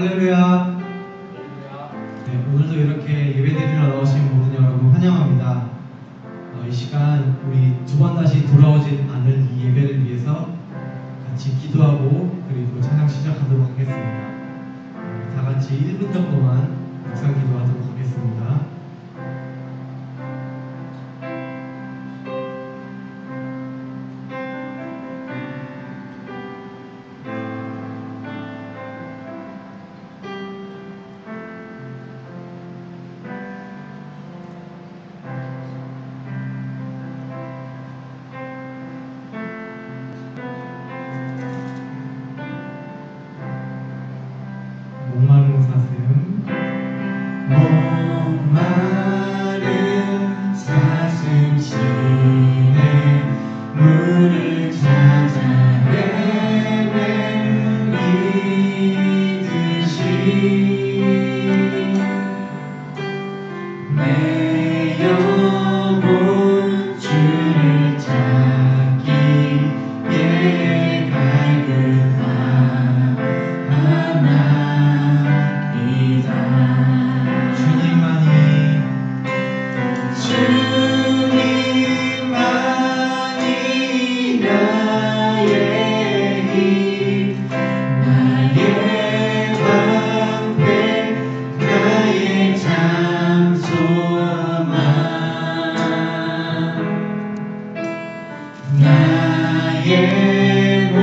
할렐루야. 네, 오늘도 이렇게 예배드리러 나오신 모든 여러분 환영합니다. 이 시간 우리 두 번 다시 돌아오지 않을 이 예배를 위해서 같이 기도하고 그리고 찬양 시작하도록 하겠습니다. 다 같이 1분 정도만 묵상 기도하도록 하겠습니다. 목마른 사슴 시내 물을 찾아 헤매이듯이 내 영혼 주를 찾기에 갈급하나이다. 주님만이 나의 힘, 나의 방패, 나의 장소만, 나의 몸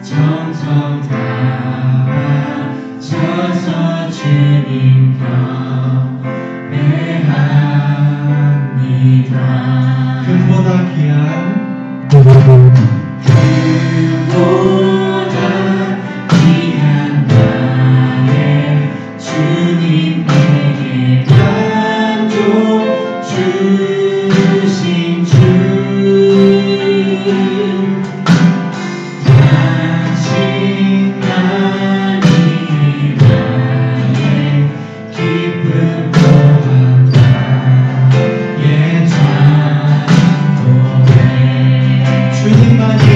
정성 다 바쳐서 주님 경배합니다. 금보다 귀한 나의 주님에게 간종 주신 주, 당신만이 나의 기쁨 또한 나의 찬송해. 주님만이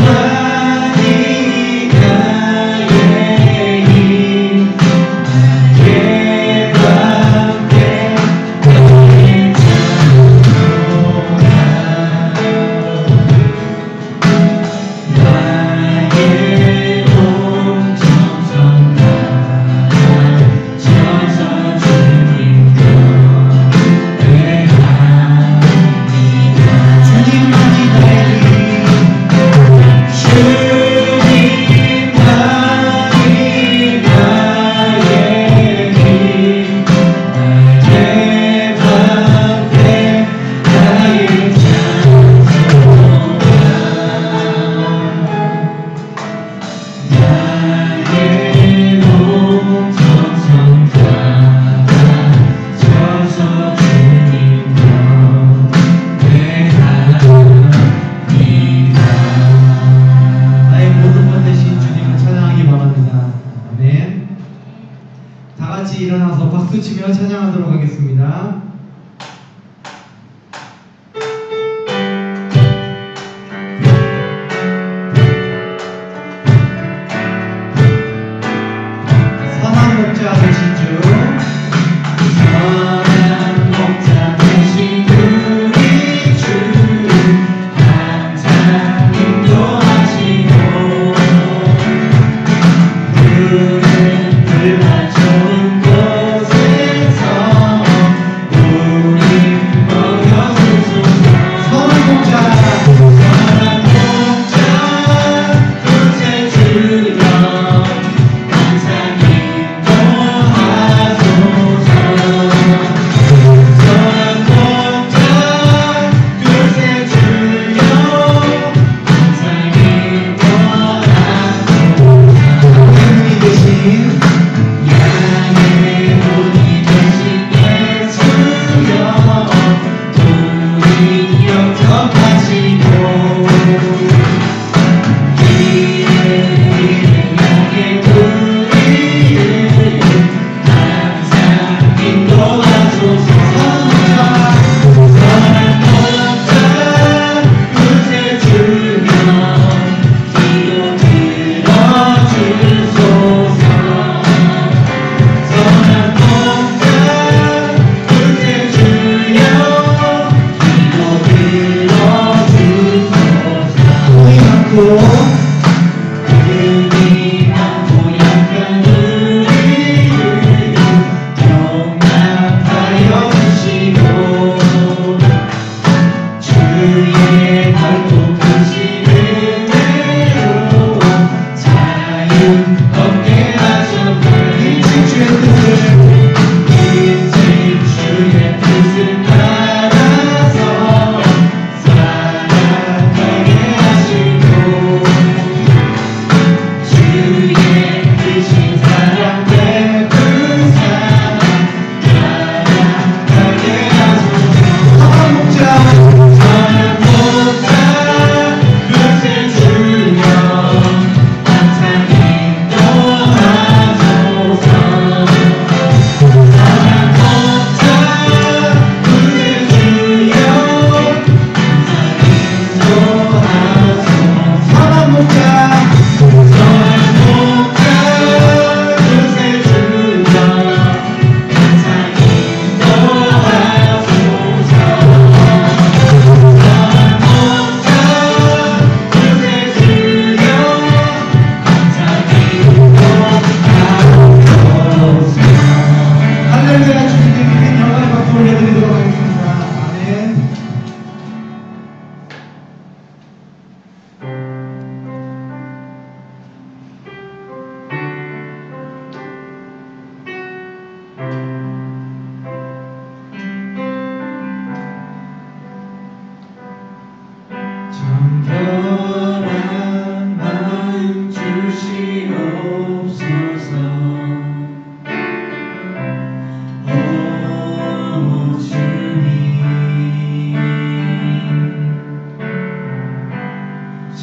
나의 힘, 나의 방패, 나의 장소가, 나의 몸 정성 다 바쳐서 주님 경배합니다. 주님만이 나의 힘, 주님만이 나의 힘, 나의 방패, 나의 장소가, 나의 몸 정성 다 바쳐서 주님 경배합니다. 나의 모든 것 되신 주님을 찬양하기 바랍니다. 아멘. 다 같이 일어나서 박수 치며 찬양하도록 하겠습니다. 선한 목자 되신 주, 선한 목자 되신 우리 주, 항상 인도하시고 푸른 들과 좋은 곳에서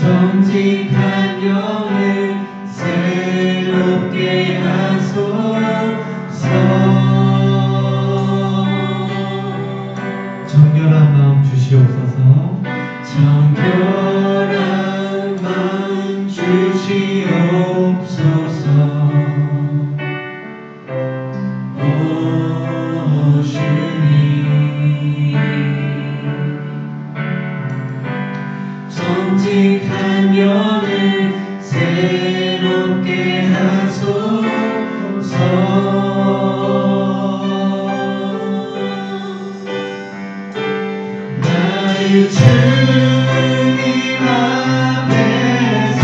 정직한 영을 새롭게 하소서. 정결한 마음 주시옵소서. 정결한 마음 주시옵소서. 오 주님, 정직한 영을 새롭게 하소서. 나의 주님 앞에서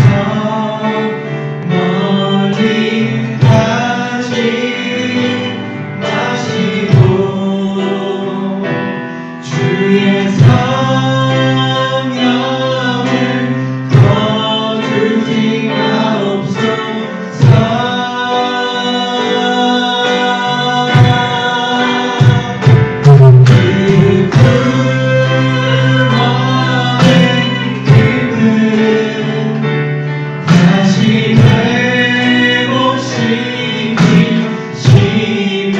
멀리 가지 마시고 주의 성령을 거두지 마옵소서. 그 불멍의 힘을 다시 회복시키시며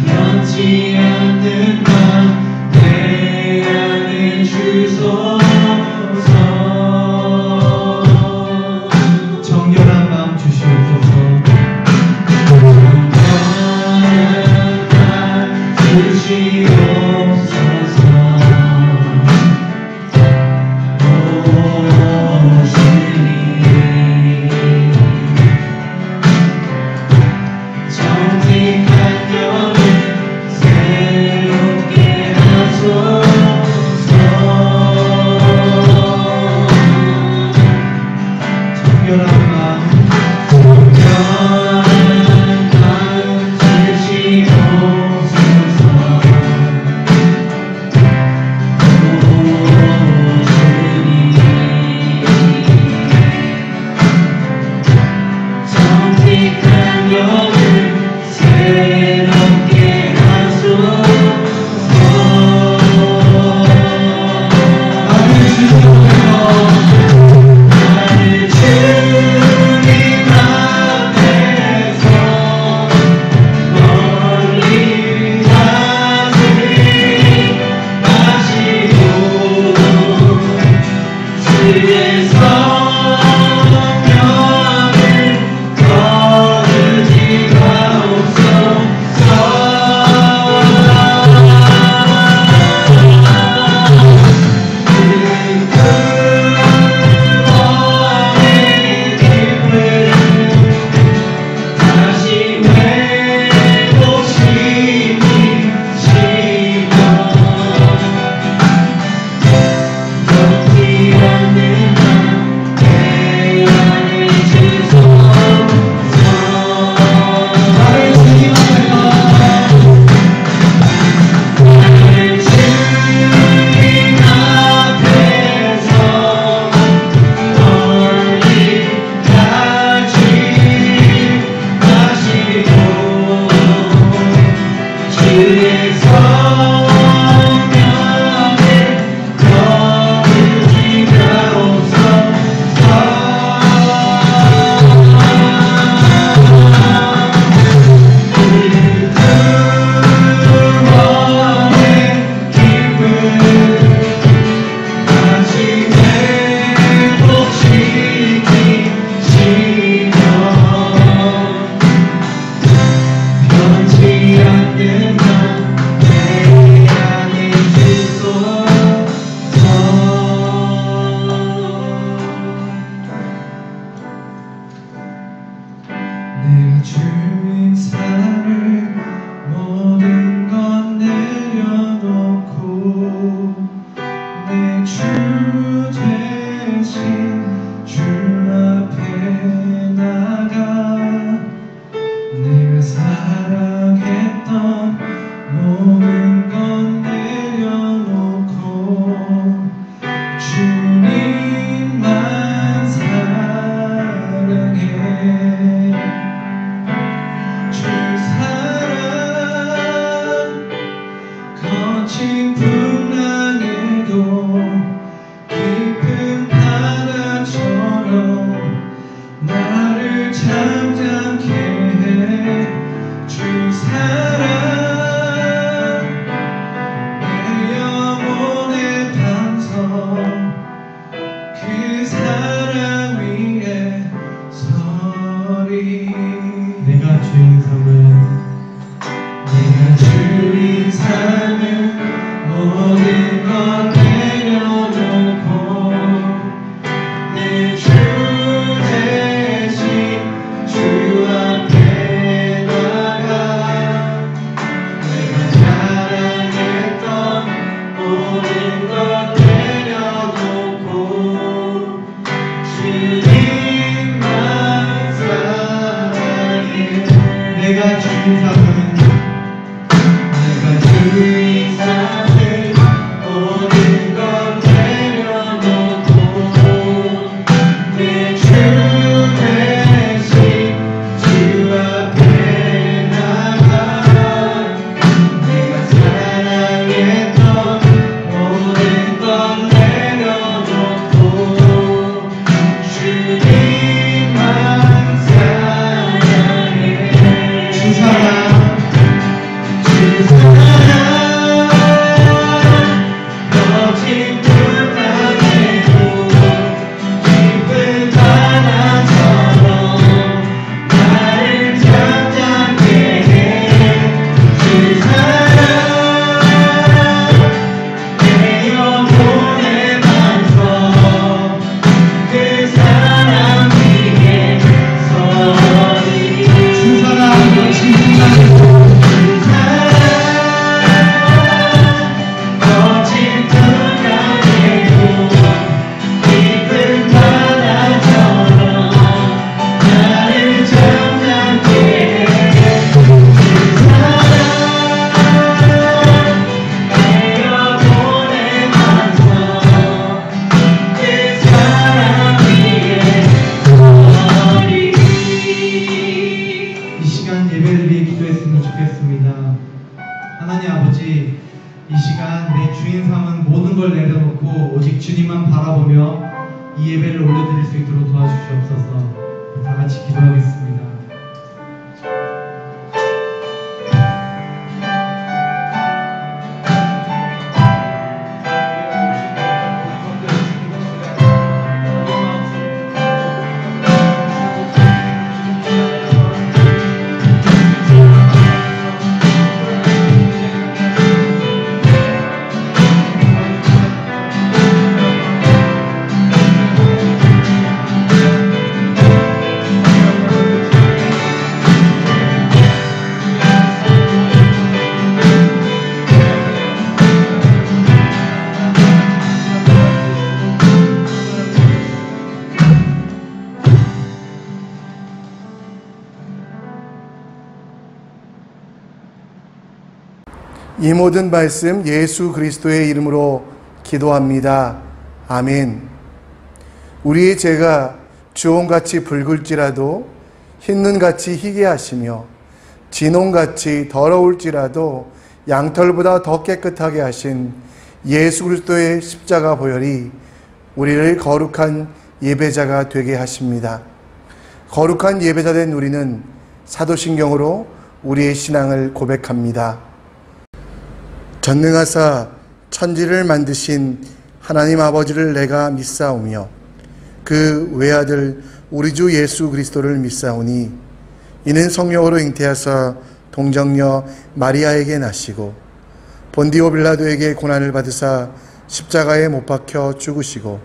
변치 않는 맘 내 안에 주소서. 정결한 마음 주시옵소서. 정결한 마음 주시옵소서. 오 주님, 정직한 영을 새롭게 하소서. 정결한 마음 주시옵소서. 거친 풍랑에도 깊은 바다처럼 나를 잠잠케 해 주 사랑 내 영혼의 반석 그 사랑 위에 서리 내가 주인 삼은 모든 것 내려놓고 내 주 대신 주 앞에 나가 내가 사랑했던 모든 것 내려놓고 주님만 사랑해 내가 주인 삼은 주인 삼은 모든 것 내려놓고 내 주 대신 주 앞에 나가 내가 사랑했던 모든 것 내려놓고 주님만 사랑해 주 사랑 거친 풍랑에도 깊은 바다처럼 나를 잠잠케 해 주 사랑 내 영혼의 반석 그 사랑 위에 서리 주 사랑 거친 풍랑에도 예배를 위해 기도했으면 좋겠습니다. 하나님 아버지, 이 시간 내 주인 삼은 모든 걸 내려놓고 오직 주님만 바라보며 이 예배를 올려드릴 수 있도록 도와주시옵소서. 다 같이 기도하겠습니다. 이 모든 말씀 예수 그리스도의 이름으로 기도합니다. 아멘. 우리의 죄가 주홍같이 붉을지라도 흰눈같이 희게 하시며 진홍같이 더러울지라도 양털보다 더 깨끗하게 하신 예수 그리스도의 십자가 보혈이 우리를 거룩한 예배자가 되게 하십니다. 거룩한 예배자 된 우리는 사도신경으로 우리의 신앙을 고백합니다. 전능하사 천지를 만드신 하나님 아버지를 내가 믿사오며 그 외아들 우리 주 예수 그리스도를 믿사오니 이는 성령으로 잉태하사 동정녀 마리아에게 나시고 본디오 빌라도에게 고난을 받으사 십자가에 못 박혀 죽으시고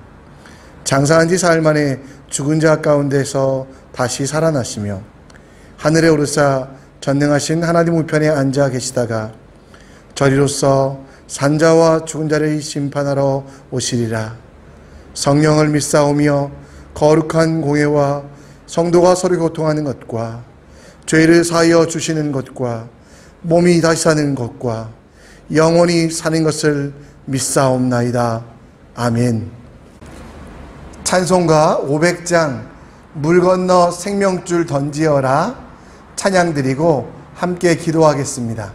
장사한 지 사흘 만에 죽은 자 가운데서 다시 살아나시며 하늘에 오르사 전능하신 하나님 우편에 앉아 계시다가 저리로서 산자와 죽은 자를 심판하러 오시리라. 성령을 믿사오며 거룩한 공회와 성도가 서로 교통하는 것과 죄를 사하여 주시는 것과 몸이 다시 사는 것과 영원히 사는 것을 믿사옵나이다. 아멘. 찬송가 500장 물 건너 생명줄 던지어라 찬양 드리고 함께 기도하겠습니다.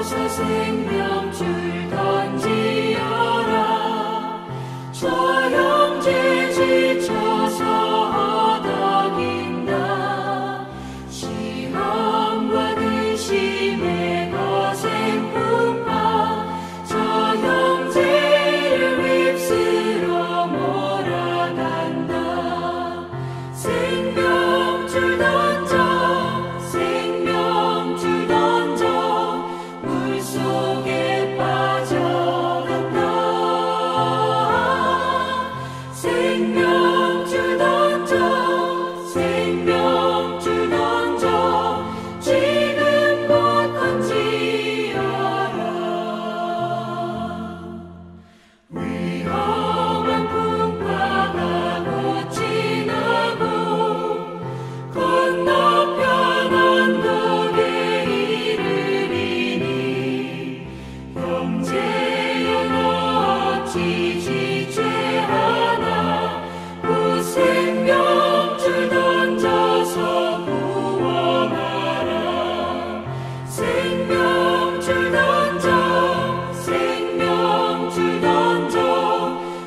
지쳐서 생명줄 던지어라. 저 형제 지쳐서 허덕인다. 시험과 근심의 거센 풍파 저 형제를 휩쓸어 몰아간다. 생명줄 던져 생명줄 던져 물속에 빠져간다. 생명줄 던져 생명줄 던져 지금 곧 던지어라. 위험한 풍파가 곧 지나고 건너편 언덕에 이르리니 형제여 너 어찌 지체하나. 그 생명줄 던져서 구원하라. 생명줄 던져 생명줄 던져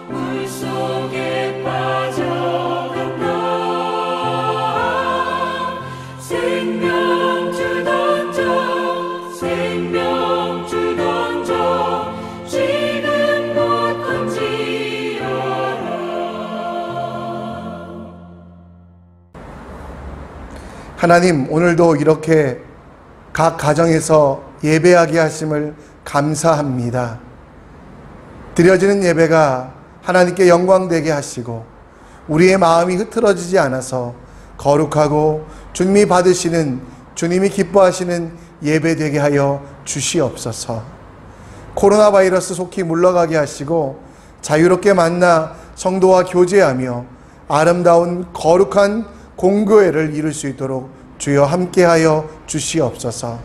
물속에 빠져간다. 생명줄 던져 생명줄 던져 지금 곧 던지어라. 하나님, 오늘도 이렇게 각 가정에서 예배하게 하심을 감사합니다. 드려지는 예배가 하나님께 영광되게 하시고 우리의 마음이 흐트러지지 않아서 거룩하고 주님이 받으시는, 주님이 기뻐하시는 예배 되게 하여 주시옵소서. 코로나 바이러스 속히 물러가게 하시고 자유롭게 만나 성도와 교제하며 아름다운 거룩한 공교회를 이룰 수 있도록 주여 함께하여 주시옵소서.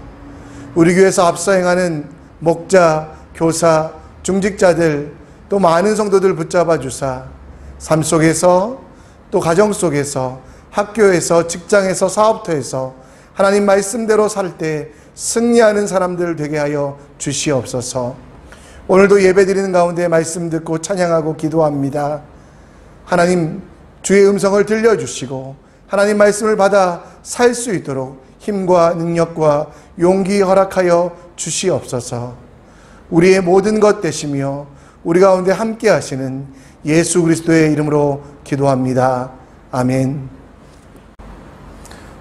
우리 교회에서 앞서 행하는 목자, 교사, 중직자들 또 많은 성도들 붙잡아 주사 삶 속에서 또 가정 속에서 학교에서 직장에서 사업터에서 하나님 말씀대로 살 때 승리하는 사람들 되게 하여 주시옵소서. 오늘도 예배드리는 가운데 말씀 듣고 찬양하고 기도합니다. 하나님 주의 음성을 들려주시고 하나님 말씀을 받아 살 수 있도록 힘과 능력과 용기 허락하여 주시옵소서. 우리의 모든 것 되시며 우리 가운데 함께 하시는 예수 그리스도의 이름으로 기도합니다. 아멘.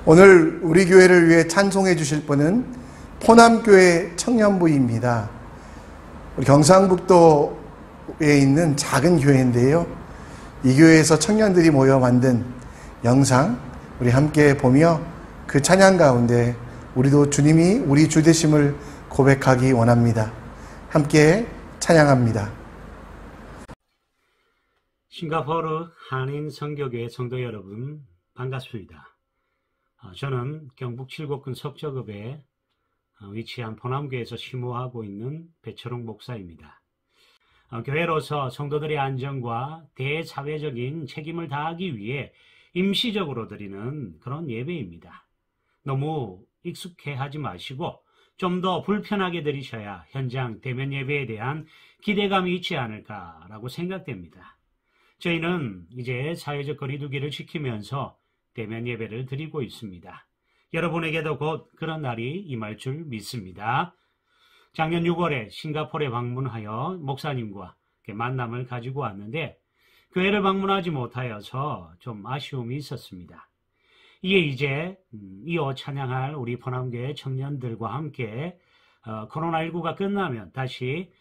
오늘 우리 교회를 위해 찬송해 주실 분은 포남교회 청년부입니다. 우리 경상북도에 있는 작은 교회인데요. 이 교회에서 청년들이 모여 만든 영상 우리 함께 보며 그 찬양 가운데 우리도 주님이 우리 주 되심을 고백하기 원합니다. 함께 찬양합니다. 싱가포르 한인 선교교회 성도 여러분 반갑습니다. 저는 경북 칠곡군 석저급에 위치한 포남교회에서 심호하고 있는 배철웅 목사입니다. 교회로서 성도들의 안전과 대사회적인 책임을 다하기 위해 임시적으로 드리는 그런 예배입니다. 너무 익숙해하지 마시고 좀 더 불편하게 드리셔야 현장 대면 예배에 대한 기대감이 있지 않을까라고 생각됩니다. 저희는 이제 사회적 거리두기를 지키면서 대면 예배를 드리고 있습니다. 여러분에게도 곧 그런 날이 임할 줄 믿습니다. 작년 6월에 싱가포르에 방문하여 목사님과 만남을 가지고 왔는데 교회를 방문하지 못하여서 좀 아쉬움이 있었습니다. 이에 이제 이어 찬양할 우리 포남교회 청년들과 함께 코로나19가 끝나면 다시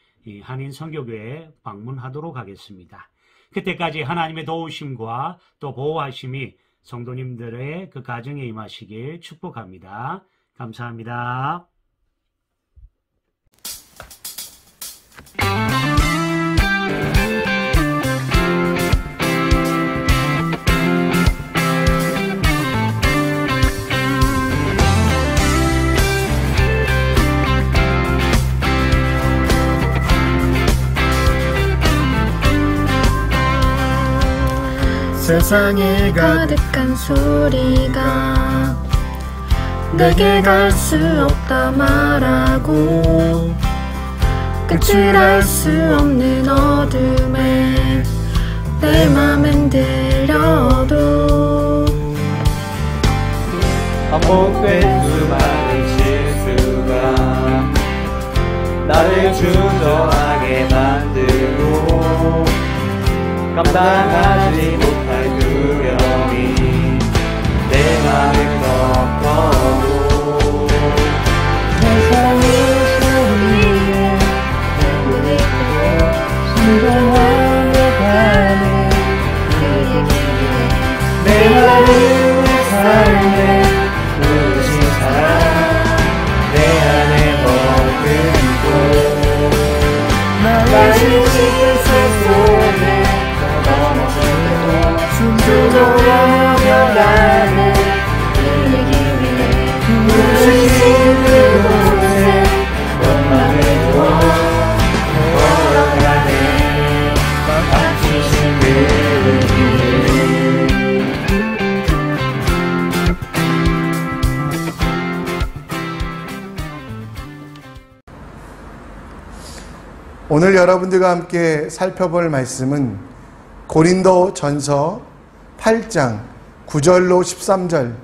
한인 선교교회에 방문하도록 하겠습니다. 그때까지 하나님의 도우심과 또 보호하심이 성도님들의 그 가정에 임하시길 축복합니다. 감사합니다. 세상에 가득한 소리가 내게 갈 수 없다 말하고 끝을 알 수 없는 어둠에 내 맘엔 들려도 반복된 수많은 실수가 나를 주저하게 만들고 감당하지 못할 두려움이 내 맘을 덮어도 내 사랑의 소리에 순종하며 가는 내 하나님 삶에 누구신 사랑 내 안에 머금고 나의 실수 속에 넘어져도 순종하며 가는 이루기 위해 누구신 그곳에 원망을 두어 걸어가네 닥치신 그를 위해 오늘 여러분들과 함께 살펴볼 말씀은 고린도 전서 8장 9절로 13절,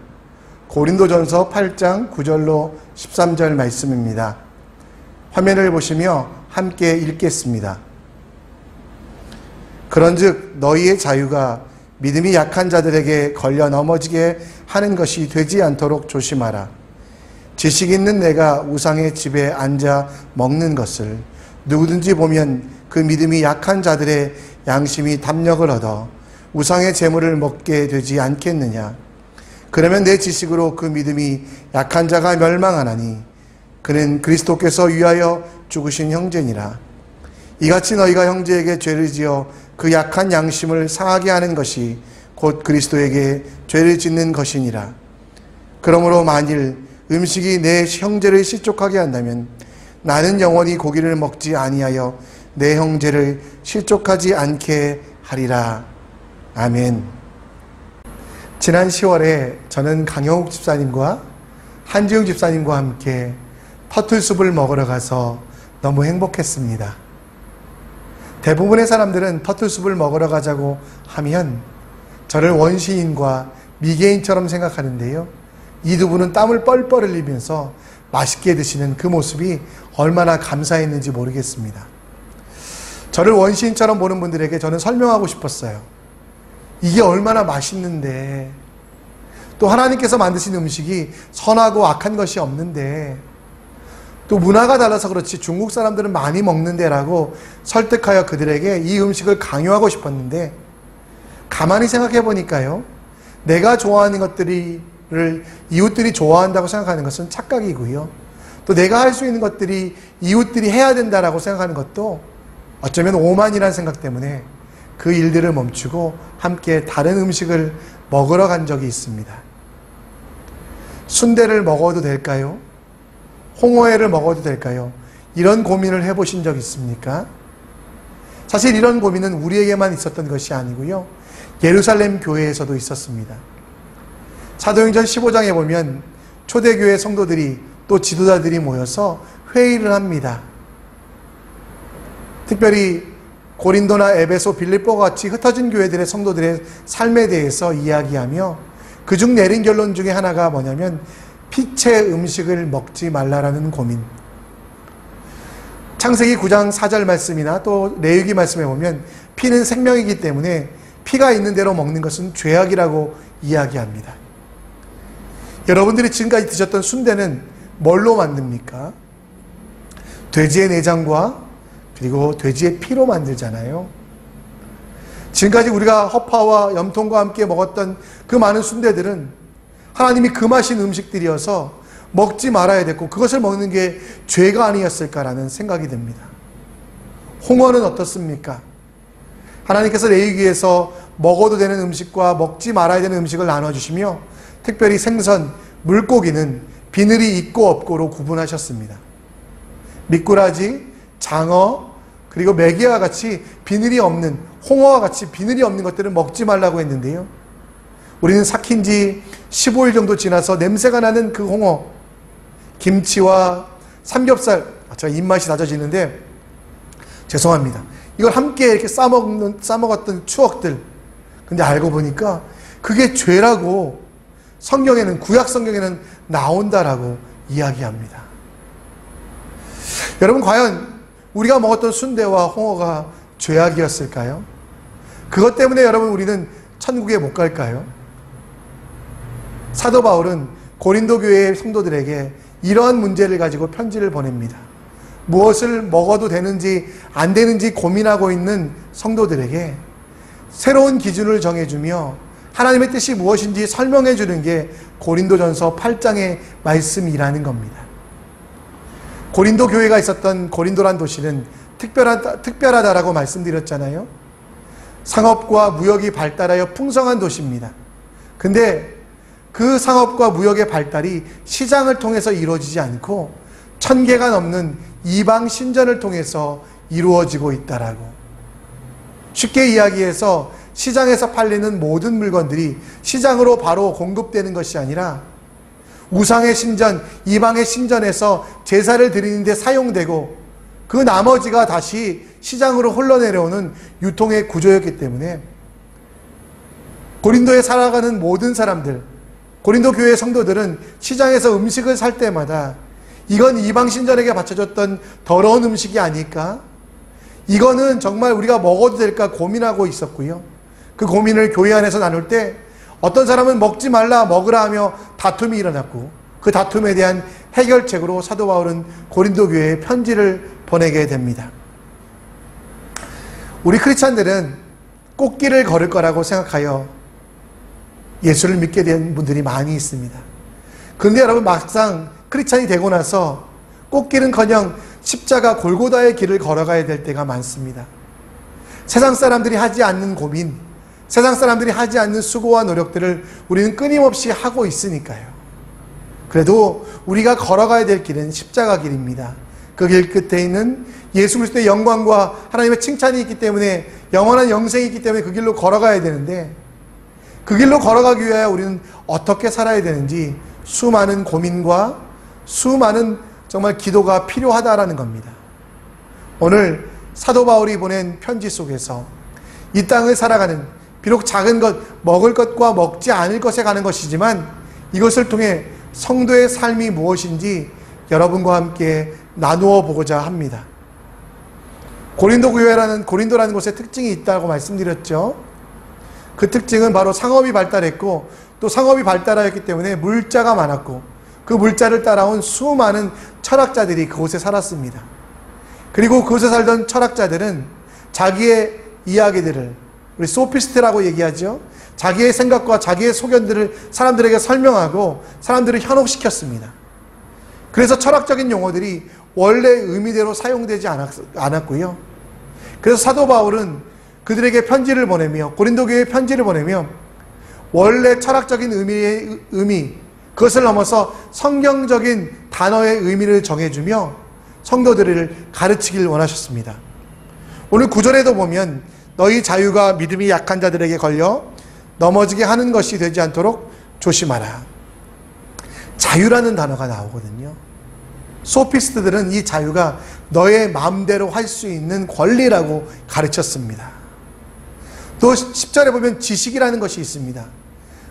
고린도 전서 8장 9절로 13절 말씀입니다. 화면을 보시며 함께 읽겠습니다. 그런즉 너희의 자유가 믿음이 약한 자들에게 걸려 넘어지게 하는 것이 되지 않도록 조심하라. 지식 있는 내가 우상의 집에 앉아 먹는 것을 누구든지 보면 그 믿음이 약한 자들의 양심이 담력을 얻어 우상의 재물을 먹게 되지 않겠느냐. 그러면 내 지식으로 그 믿음이 약한 자가 멸망하나니 그는 그리스도께서 위하여 죽으신 형제니라. 이같이 너희가 형제에게 죄를 지어 그 약한 양심을 상하게 하는 것이 곧 그리스도에게 죄를 짓는 것이니라. 그러므로 만일 음식이 내 형제를 실족하게 한다면 나는 영원히 고기를 먹지 아니하여 내 형제를 실족하지 않게 하리라. 아멘. 지난 10월에 저는 강영욱 집사님과 한지웅 집사님과 함께 터틀숲을 먹으러 가서 너무 행복했습니다. 대부분의 사람들은 터틀숲을 먹으러 가자고 하면 저를 원시인과 미개인처럼 생각하는데요. 이 두 분은 땀을 뻘뻘 흘리면서 맛있게 드시는 그 모습이 얼마나 감사했는지 모르겠습니다. 저를 원시인처럼 보는 분들에게 저는 설명하고 싶었어요. 이게 얼마나 맛있는데, 또 하나님께서 만드신 음식이 선하고 악한 것이 없는데, 또 문화가 달라서 그렇지 중국 사람들은 많이 먹는데라고 설득하여 그들에게 이 음식을 강요하고 싶었는데, 가만히 생각해 보니까요, 내가 좋아하는 것들을 이웃들이 좋아한다고 생각하는 것은 착각이고요, 또 내가 할 수 있는 것들이 이웃들이 해야 된다라고 생각하는 것도 어쩌면 오만이라는 생각 때문에 그 일들을 멈추고 함께 다른 음식을 먹으러 간 적이 있습니다. 순대를 먹어도 될까요? 홍어회를 먹어도 될까요? 이런 고민을 해보신 적 있습니까? 사실 이런 고민은 우리에게만 있었던 것이 아니고요, 예루살렘 교회에서도 있었습니다. 사도행전 15장에 보면 초대교회 성도들이 또 지도자들이 모여서 회의를 합니다. 특별히 고린도나 에베소, 빌립보와 같이 흩어진 교회들의 성도들의 삶에 대해서 이야기하며 그중 내린 결론 중에 하나가 뭐냐면 피체 음식을 먹지 말라라는 고민. 창세기 9장 4절 말씀이나 또 레위기 말씀에 보면 피는 생명이기 때문에 피가 있는 대로 먹는 것은 죄악이라고 이야기합니다. 여러분들이 지금까지 드셨던 순대는 뭘로 만듭니까? 돼지의 내장과 그리고 돼지의 피로 만들잖아요. 지금까지 우리가 허파와 염통과 함께 먹었던 그 많은 순대들은 하나님이 금하신 음식들이어서 먹지 말아야 됐고 그것을 먹는 게 죄가 아니었을까라는 생각이 듭니다. 홍어는 어떻습니까? 하나님께서 레위기에서 먹어도 되는 음식과 먹지 말아야 되는 음식을 나눠주시며 특별히 생선, 물고기는 비늘이 있고 없고로 구분하셨습니다. 미꾸라지, 장어, 그리고 메기와 같이 비늘이 없는, 홍어와 같이 비늘이 없는 것들을 먹지 말라고 했는데요. 우리는 삭힌 지 15일 정도 지나서 냄새가 나는 그 홍어, 김치와 삼겹살, 제가 입맛이 낮아지는데 죄송합니다. 이걸 함께 이렇게 싸먹었던 추억들. 근데 알고 보니까 그게 죄라고 성경에는, 구약 성경에는 나온다라고 이야기합니다. 여러분, 과연 우리가 먹었던 순대와 홍어가 죄악이었을까요? 그것 때문에 여러분 우리는 천국에 못 갈까요? 사도 바울은 고린도 교회의 성도들에게 이러한 문제를 가지고 편지를 보냅니다. 무엇을 먹어도 되는지 안 되는지 고민하고 있는 성도들에게 새로운 기준을 정해주며 하나님의 뜻이 무엇인지 설명해 주는 게 고린도전서 8장의 말씀이라는 겁니다. 고린도 교회가 있었던 고린도란 도시는 특별하다라고 말씀드렸잖아요. 상업과 무역이 발달하여 풍성한 도시입니다. 근데 그 상업과 무역의 발달이 시장을 통해서 이루어지지 않고 1000개가 넘는 이방 신전을 통해서 이루어지고 있다라고. 쉽게 이야기해서 시장에서 팔리는 모든 물건들이 시장으로 바로 공급되는 것이 아니라 우상의 신전, 이방의 신전에서 제사를 드리는 데 사용되고 그 나머지가 다시 시장으로 흘러내려오는 유통의 구조였기 때문에 고린도에 살아가는 모든 사람들, 고린도 교회의 성도들은 시장에서 음식을 살 때마다 이건 이방 신전에게 바쳐졌던 더러운 음식이 아닐까? 이거는 정말 우리가 먹어도 될까 고민하고 있었고요. 그 고민을 교회 안에서 나눌 때 어떤 사람은 먹지 말라, 먹으라 하며 다툼이 일어났고 그 다툼에 대한 해결책으로 사도 바울은 고린도 교회에 편지를 보내게 됩니다. 우리 크리스찬들은 꽃길을 걸을 거라고 생각하여 예수를 믿게 된 분들이 많이 있습니다. 그런데 여러분, 막상 크리스찬이 되고 나서 꽃길은커녕 십자가 골고다의 길을 걸어가야 될 때가 많습니다. 세상 사람들이 하지 않는 고민, 세상 사람들이 하지 않는 수고와 노력들을 우리는 끊임없이 하고 있으니까요. 그래도 우리가 걸어가야 될 길은 십자가 길입니다. 그 길 끝에 있는 예수 그리스도의 영광과 하나님의 칭찬이 있기 때문에, 영원한 영생이 있기 때문에 그 길로 걸어가야 되는데, 그 길로 걸어가기 위하여 우리는 어떻게 살아야 되는지 수많은 고민과 수많은 정말 기도가 필요하다라는 겁니다. 오늘 사도 바울이 보낸 편지 속에서 이 땅을 살아가는, 비록 작은 것, 먹을 것과 먹지 않을 것에 가는 것이지만 이것을 통해 성도의 삶이 무엇인지 여러분과 함께 나누어 보고자 합니다. 고린도라는 곳에 특징이 있다고 말씀드렸죠. 그 특징은 바로 상업이 발달했고, 또 상업이 발달하였기 때문에 물자가 많았고, 그 물자를 따라온 수많은 철학자들이 그곳에 살았습니다. 그리고 그곳에 살던 철학자들은 자기의 이야기들을, 우리 소피스트라고 얘기하죠. 자기의 생각과 자기의 소견들을 사람들에게 설명하고 사람들을 현혹시켰습니다. 그래서 철학적인 용어들이 원래 의미대로 사용되지 않았고요. 그래서 사도 바울은 그들에게 편지를 보내며, 고린도 교회에 편지를 보내며 원래 철학적인 의미, 그것을 넘어서 성경적인 단어의 의미를 정해주며 성도들을 가르치길 원하셨습니다. 오늘 9절에도 보면 너희 자유가 믿음이 약한 자들에게 걸려 넘어지게 하는 것이 되지 않도록 조심하라. 자유라는 단어가 나오거든요. 소피스트들은 이 자유가 너의 마음대로 할 수 있는 권리라고 가르쳤습니다. 또 10절에 보면 지식이라는 것이 있습니다.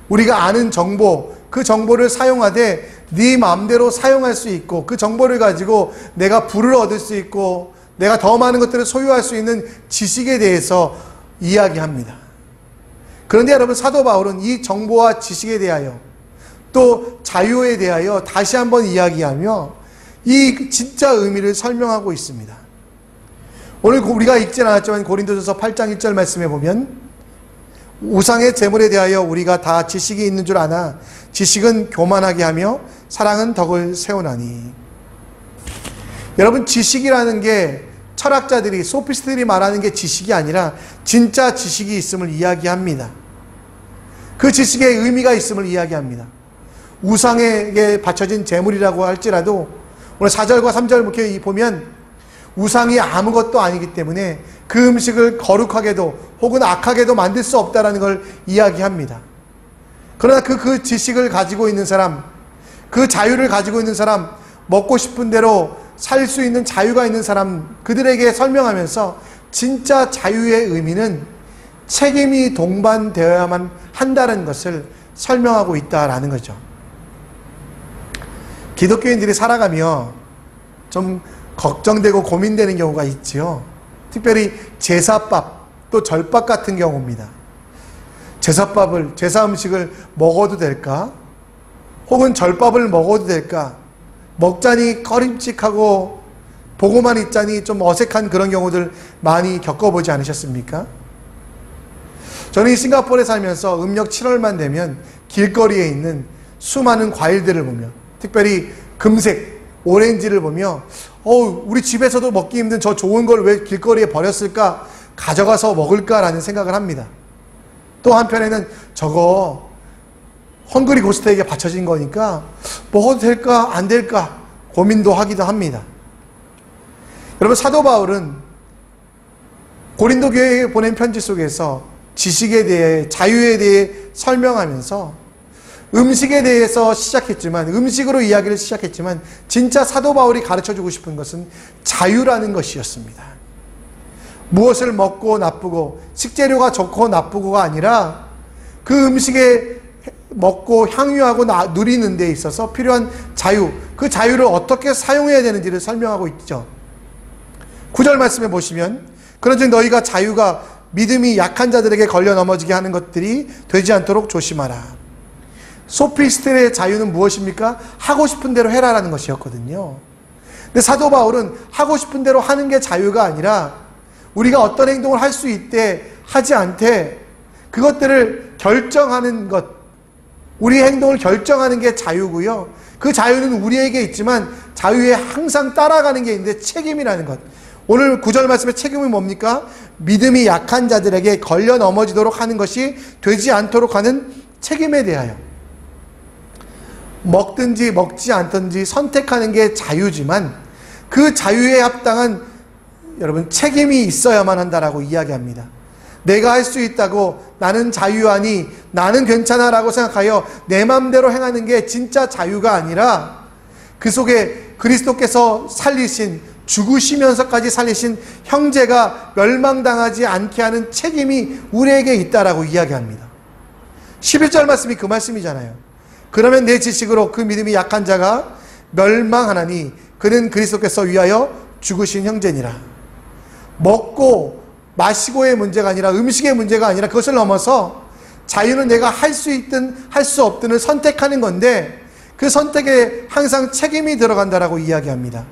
우리가 아는 정보, 그 정보를 사용하되 네 마음대로 사용할 수 있고, 그 정보를 가지고 내가 부를 얻을 수 있고 내가 더 많은 것들을 소유할 수 있는 지식에 대해서 이야기합니다. 그런데 여러분, 사도 바울은 이 정보와 지식에 대하여 또 자유에 대하여 다시 한번 이야기하며 이 진짜 의미를 설명하고 있습니다. 오늘 우리가 읽진 않았지만 고린도전서 8장 1절 말씀에 보면 우상의 재물에 대하여 우리가 다 지식이 있는 줄 아나 지식은 교만하게 하며 사랑은 덕을 세우나니. 여러분, 지식이라는 게 철학자들이, 소피스트들이 말하는 게 지식이 아니라 진짜 지식이 있음을 이야기합니다. 그 지식의 의미가 있음을 이야기합니다. 우상에게 바쳐진 재물이라고 할지라도 오늘 4절과 3절 이렇게 보면 우상이 아무것도 아니기 때문에 그 음식을 거룩하게도 혹은 악하게도 만들 수 없다는 걸 이야기합니다. 그러나 그 지식을 가지고 있는 사람, 그 자유를 가지고 있는 사람, 먹고 싶은 대로 살 수 있는 자유가 있는 사람, 그들에게 설명하면서 진짜 자유의 의미는 책임이 동반되어야만 한다는 것을 설명하고 있다라는 거죠. 기독교인들이 살아가며 좀 걱정되고 고민되는 경우가 있지요. 특별히 제사밥, 또 절밥 같은 경우입니다. 제사 음식을 먹어도 될까? 혹은 절밥을 먹어도 될까? 먹자니 꺼림칙하고 보고만 있자니 좀 어색한 그런 경우들 많이 겪어보지 않으셨습니까? 저는 이 싱가포르에 살면서 음력 7월만 되면 길거리에 있는 수많은 과일들을 보며, 특별히 금색, 오렌지를 보며 우리 집에서도 먹기 힘든 저 좋은 걸 왜 길거리에 버렸을까? 가져가서 먹을까라는 생각을 합니다. 또 한편에는 저거 헝그리 고스트에게 바쳐진 거니까 먹어도 될까 안 될까 고민도 하기도 합니다. 여러분, 사도 바울은 고린도 교회에 보낸 편지 속에서 지식에 대해, 자유에 대해 설명하면서 음식에 대해서 음식으로 이야기를 시작했지만 진짜 사도 바울이 가르쳐주고 싶은 것은 자유라는 것이었습니다. 무엇을 먹고 나쁘고, 식재료가 좋고 나쁘고가 아니라 그 음식에 먹고 향유하고 누리는 데 있어서 필요한 자유, 그 자유를 어떻게 사용해야 되는지를 설명하고 있죠. 9절 말씀에 보시면, 그런즉 너희가 자유가 믿음이 약한 자들에게 걸려 넘어지게 하는 것들이 되지 않도록 조심하라. 소피스트의 자유는 무엇입니까? 하고 싶은 대로 해라라는 것이었거든요. 근데 사도 바울은 하고 싶은 대로 하는 게 자유가 아니라 우리가 어떤 행동을 할 수 있대, 하지 않대, 그것들을 결정하는 것, 우리의 행동을 결정하는 게 자유고요. 그 자유는 우리에게 있지만 자유에 항상 따라가는 게 있는데 책임이라는 것. 오늘 9절 말씀의 책임이 뭡니까? 믿음이 약한 자들에게 걸려 넘어지도록 하는 것이 되지 않도록 하는 책임에 대하여. 먹든지 먹지 않든지 선택하는 게 자유지만 그 자유에 합당한 여러분 책임이 있어야만 한다라고 이야기합니다. 내가 할 수 있다고 나는 자유하니 나는 괜찮아 라고 생각하여 내 마음대로 행하는 게 진짜 자유가 아니라 그 속에 그리스도께서 살리신, 죽으시면서까지 살리신 형제가 멸망당하지 않게 하는 책임이 우리에게 있다라고 이야기합니다. 11절 말씀이 그 말씀이잖아요. 그러면 내 지식으로 그 믿음이 약한 자가 멸망하나니 그는 그리스도께서 위하여 죽으신 형제니라. 먹고 마시고의 문제가 아니라, 음식의 문제가 아니라, 그것을 넘어서 자유는 내가 할 수 있든 할 수 없든을 선택하는 건데 그 선택에 항상 책임이 들어간다라고 이야기합니다.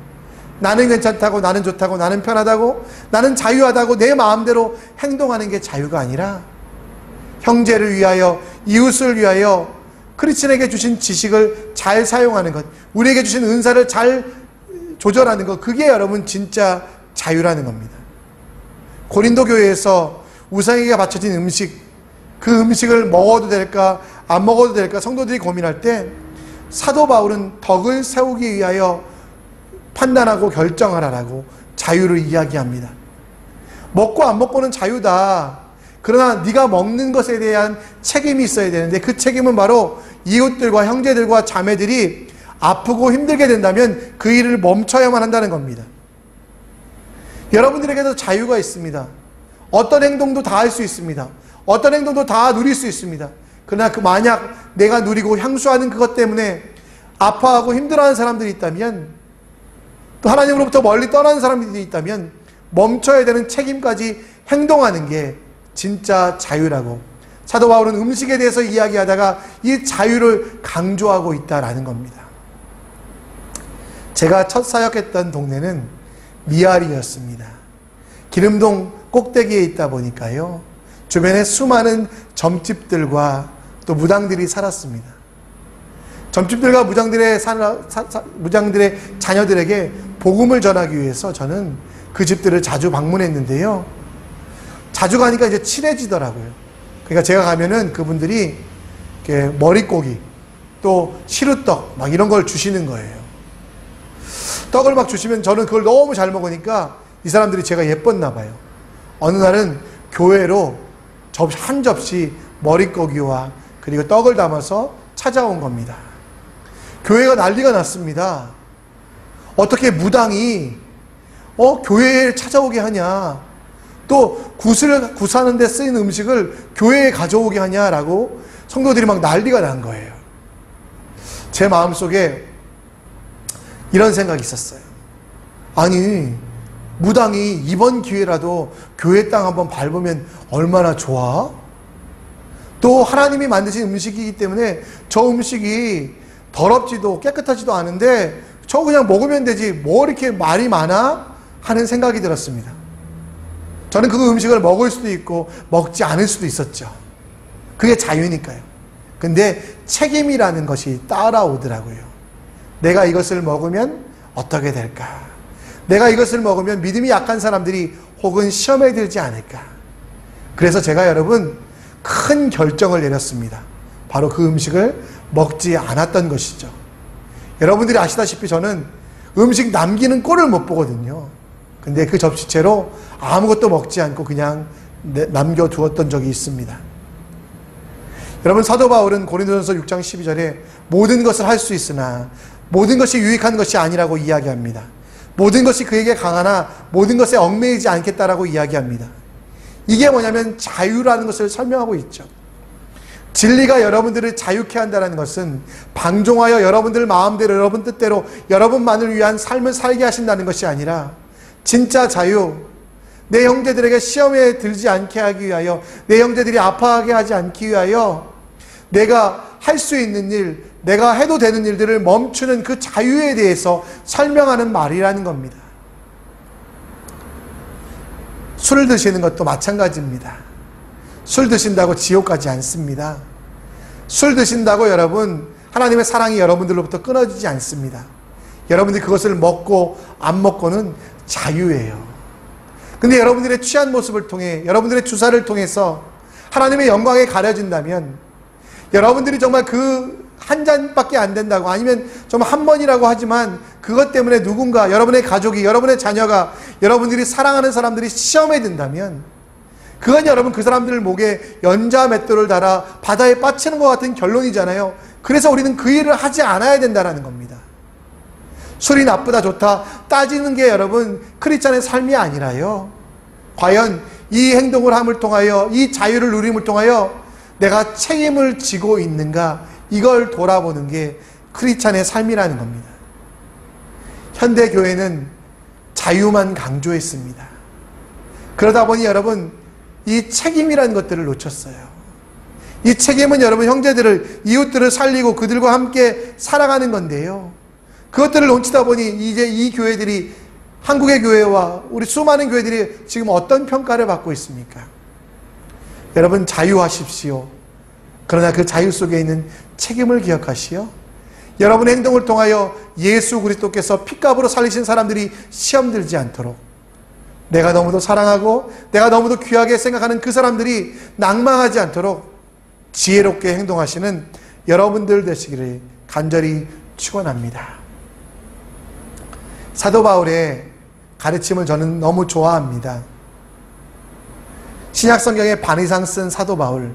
나는 괜찮다고, 나는 좋다고, 나는 편하다고, 나는 자유하다고 내 마음대로 행동하는 게 자유가 아니라 형제를 위하여, 이웃을 위하여 크리스천에게 주신 지식을 잘 사용하는 것, 우리에게 주신 은사를 잘 조절하는 것, 그게 여러분 진짜 자유라는 겁니다. 고린도 교회에서 우상에게 바쳐진 음식, 그 음식을 먹어도 될까 안 먹어도 될까 성도들이 고민할 때 사도 바울은 덕을 세우기 위하여 판단하고 결정하라라고 자유를 이야기합니다. 먹고 안 먹고는 자유다. 그러나 네가 먹는 것에 대한 책임이 있어야 되는데 그 책임은 바로 이웃들과 형제들과 자매들이 아프고 힘들게 된다면 그 일을 멈춰야만 한다는 겁니다. 여러분들에게도 자유가 있습니다. 어떤 행동도 다 할 수 있습니다. 어떤 행동도 다 누릴 수 있습니다. 그러나 만약 내가 누리고 향수하는 그것 때문에 아파하고 힘들어하는 사람들이 있다면, 또 하나님으로부터 멀리 떠나는 사람들이 있다면 멈춰야 되는 책임까지 행동하는 게 진짜 자유라고 사도 바울은 음식에 대해서 이야기하다가 이 자유를 강조하고 있다라는 겁니다. 제가 첫 사역했던 동네는 미아리였습니다. 기름동 꼭대기에 있다 보니까요, 주변에 수많은 점집들과 또 무당들이 살았습니다. 점집들과 무장들의 자녀들에게 복음을 전하기 위해서 저는 그 집들을 자주 방문했는데요, 자주 가니까 이제 친해지더라고요. 그러니까 제가 가면은 그분들이 이렇게 머릿고기, 또 시루떡 막 이런 걸 주시는 거예요. 떡을 막 주시면 저는 그걸 너무 잘 먹으니까 이 사람들이 제가 예뻤나 봐요. 어느 날은 교회로 한 접시 머릿고기와 그리고 떡을 담아서 찾아온 겁니다. 교회가 난리가 났습니다. 어떻게 무당이 교회에 찾아오게 하냐, 또 굿을 굿하는 데 쓰인 음식을 교회에 가져오게 하냐라고 성도들이 막 난리가 난 거예요. 제 마음속에 이런 생각이 있었어요. 아니, 무당이 이번 기회라도 교회 땅 한번 밟으면 얼마나 좋아? 또 하나님이 만드신 음식이기 때문에 저 음식이 더럽지도 깨끗하지도 않은데 저 그냥 먹으면 되지 뭐 이렇게 말이 많아? 하는 생각이 들었습니다. 저는 그 음식을 먹을 수도 있고 먹지 않을 수도 있었죠. 그게 자유니까요. 근데 책임이라는 것이 따라오더라고요. 내가 이것을 먹으면 어떻게 될까? 내가 이것을 먹으면 믿음이 약한 사람들이 혹은 시험에 들지 않을까? 그래서 제가 여러분 큰 결정을 내렸습니다. 바로 그 음식을 먹지 않았던 것이죠. 여러분들이 아시다시피 저는 음식 남기는 꼴을 못 보거든요. 근데 그 접시채로 아무것도 먹지 않고 그냥 남겨두었던 적이 있습니다. 여러분, 사도 바울은 고린도전서 6장 12절에 모든 것을 할 수 있으나 모든 것이 유익한 것이 아니라고 이야기합니다. 모든 것이 그에게 강하나 모든 것에 얽매이지 않겠다라고 이야기합니다. 이게 뭐냐면 자유라는 것을 설명하고 있죠. 진리가 여러분들을 자유케 한다는 것은 방종하여 여러분들 마음대로 여러분 뜻대로 여러분만을 위한 삶을 살게 하신다는 것이 아니라 진짜 자유, 내 형제들에게 시험에 들지 않게 하기 위하여, 내 형제들이 아파하게 하지 않기 위하여 내가 할 수 있는 일, 내가 해도 되는 일들을 멈추는 그 자유에 대해서 설명하는 말이라는 겁니다. 술을 드시는 것도 마찬가지입니다. 술 드신다고 지옥 가지 않습니다. 술 드신다고 여러분 하나님의 사랑이 여러분들로부터 끊어지지 않습니다. 여러분들이 그것을 먹고 안 먹고는 자유예요. 근데 여러분들의 취한 모습을 통해, 여러분들의 주사를 통해서 하나님의 영광에 가려진다면, 여러분들이 정말 그 한 잔밖에 안 된다고, 아니면 정말 한 번이라고 하지만 그것 때문에 누군가, 여러분의 가족이, 여러분의 자녀가, 여러분들이 사랑하는 사람들이 시험에 든다면 그건 여러분 그 사람들 목에 연자 맷돌을 달아 바다에 빠치는 것 같은 결론이잖아요. 그래서 우리는 그 일을 하지 않아야 된다는 겁니다. 술이 나쁘다 좋다 따지는 게 여러분 크리스찬의 삶이 아니라요, 과연 이 행동을 함을 통하여, 이 자유를 누림을 통하여 내가 책임을 지고 있는가, 이걸 돌아보는 게 크리스찬의 삶이라는 겁니다. 현대교회는 자유만 강조했습니다. 그러다 보니 여러분 이 책임이라는 것들을 놓쳤어요. 이 책임은 여러분 형제들을, 이웃들을 살리고 그들과 함께 살아가는 건데요, 그것들을 놓치다 보니 이제 이 교회들이, 한국의 교회와 우리 수많은 교회들이 지금 어떤 평가를 받고 있습니까? 여러분, 자유하십시오. 그러나 그 자유 속에 있는 책임을 기억하시오. 여러분의 행동을 통하여 예수 그리스도께서 핏값으로 살리신 사람들이 시험 들지 않도록, 내가 너무도 사랑하고 내가 너무도 귀하게 생각하는 그 사람들이 낭망하지 않도록 지혜롭게 행동하시는 여러분들 되시기를 간절히 축원합니다. 사도 바울의 가르침을 저는 너무 좋아합니다. 신약 성경에 반 이상 쓴 사도 바울,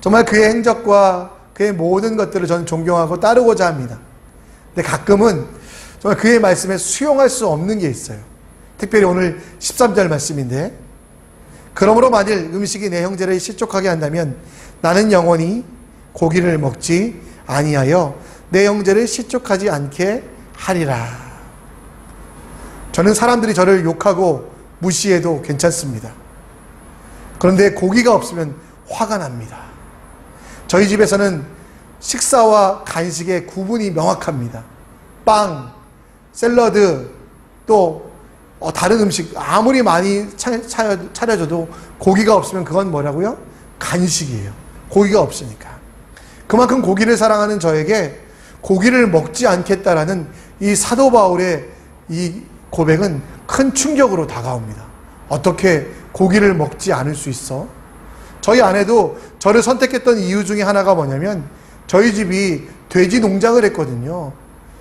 정말 그의 행적과 그의 모든 것들을 저는 존경하고 따르고자 합니다. 근데 가끔은 정말 그의 말씀에 수용할 수 없는 게 있어요. 특별히 오늘 13절 말씀인데, 그러므로 만일 음식이 내 형제를 실족하게 한다면 나는 영원히 고기를 먹지 아니하여 내 형제를 실족하지 않게 하리라. 저는 사람들이 저를 욕하고 무시해도 괜찮습니다. 그런데 고기가 없으면 화가 납니다. 저희 집에서는 식사와 간식의 구분이 명확합니다. 빵, 샐러드, 또 다른 음식 아무리 많이 차려줘도 고기가 없으면 그건 뭐라고요? 간식이에요. 고기가 없으니까. 그만큼 고기를 사랑하는 저에게 고기를 먹지 않겠다라는 이 사도 바울의 이 고백은 큰 충격으로 다가옵니다. 어떻게 고기를 먹지 않을 수 있어? 저희 아내도 저를 선택했던 이유 중에 하나가 뭐냐면, 저희 집이 돼지 농장을 했거든요.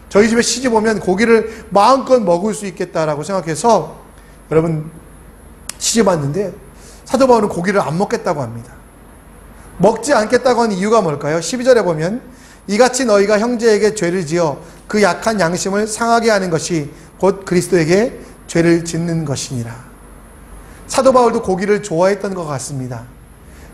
저희 집에 시집 오면 고기를 마음껏 먹을 수 있겠다라고 생각해서 여러분 시집 왔는데 사도 바울은 고기를 안 먹겠다고 합니다. 먹지 않겠다고 하는 이유가 뭘까요? 12절에 보면 이같이 너희가 형제에게 죄를 지어 그 약한 양심을 상하게 하는 것이 곧 그리스도에게 죄를 짓는 것이니라. 사도 바울도 고기를 좋아했던 것 같습니다.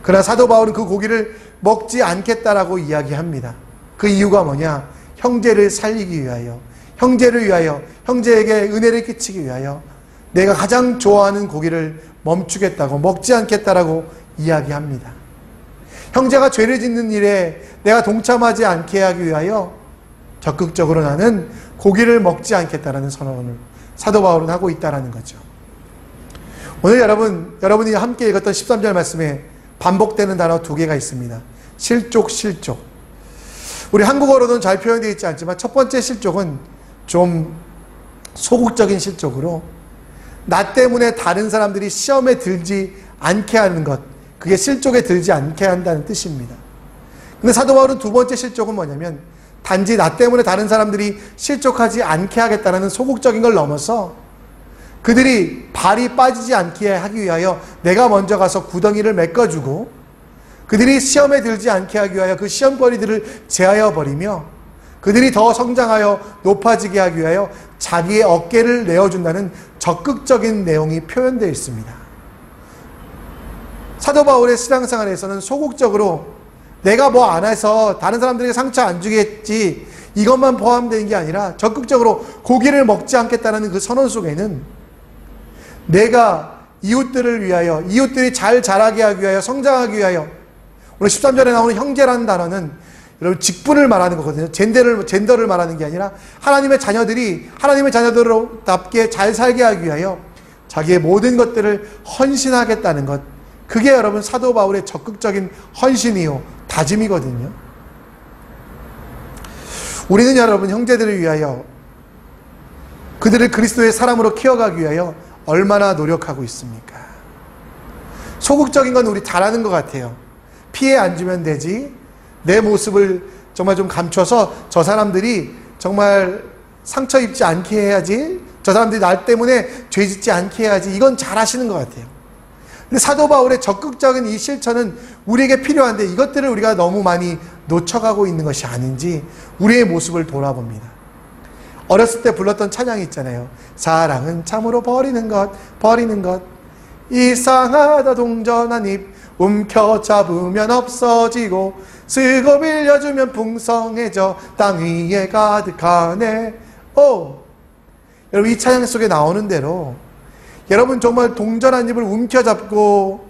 그러나 사도 바울은 그 고기를 먹지 않겠다라고 이야기합니다. 그 이유가 뭐냐? 형제를 살리기 위하여, 형제를 위하여, 형제에게 은혜를 끼치기 위하여 내가 가장 좋아하는 고기를 멈추겠다고, 먹지 않겠다라고 이야기합니다. 형제가 죄를 짓는 일에 내가 동참하지 않게 하기 위하여 적극적으로 나는 고기를 먹지 않겠다라는 선언을 사도 바울은 하고 있다는 거죠. 오늘 여러분이 함께 읽었던 13절 말씀에 반복되는 단어 두 개가 있습니다. 실족, 실족. 우리 한국어로는 잘 표현되어 있지 않지만 첫 번째 실족은 좀 소극적인 실족으로 나 때문에 다른 사람들이 시험에 들지 않게 하는 것, 그게 실족에 들지 않게 한다는 뜻입니다. 근데 사도 바울은 두 번째 실족은 뭐냐면 단지 나 때문에 다른 사람들이 실족하지 않게 하겠다는 소극적인 걸 넘어서 그들이 발이 빠지지 않게 하기 위하여 내가 먼저 가서 구덩이를 메꿔주고 그들이 시험에 들지 않게 하기 위하여 그 시험거리들을 제하여 버리며 그들이 더 성장하여 높아지게 하기 위하여 자기의 어깨를 내어준다는 적극적인 내용이 표현되어 있습니다. 사도 바울의 신앙생활에서는 소극적으로 내가 뭐 안 해서 다른 사람들에게 상처 안 주겠지 이것만 포함되는 게 아니라 적극적으로 고기를 먹지 않겠다는 그 선언 속에는 내가 이웃들을 위하여, 이웃들이 잘 자라게 하기 위하여, 성장하기 위하여, 오늘 13절에 나오는 형제라는 단어는 여러분 직분을 말하는 거거든요. 젠더를 말하는 게 아니라 하나님의 자녀들이 하나님의 자녀들답게 잘 살게 하기 위하여 자기의 모든 것들을 헌신하겠다는 것, 그게 여러분 사도 바울의 적극적인 헌신이요 다짐이거든요. 우리는 여러분 형제들을 위하여, 그들을 그리스도의 사람으로 키워가기 위하여 얼마나 노력하고 있습니까? 소극적인 건 우리 잘하는 것 같아요. 피해 안 주면 되지, 내 모습을 정말 좀 감춰서 저 사람들이 정말 상처 입지 않게 해야지, 저 사람들이 나 때문에 죄 짓지 않게 해야지, 이건 잘하시는 것 같아요. 근데 사도 바울의 적극적인 이 실천은 우리에게 필요한데 이것들을 우리가 너무 많이 놓쳐가고 있는 것이 아닌지 우리의 모습을 돌아봅니다. 어렸을 때 불렀던 찬양이 있잖아요. 사랑은 참으로 버리는 것, 버리는 것. 이상하다 동전 한 입 움켜잡으면 없어지고 쓰고 빌려주면 풍성해져 땅 위에 가득하네. 여러분 이 찬양 속에 나오는 대로 여러분 정말 동전 한 입을 움켜잡고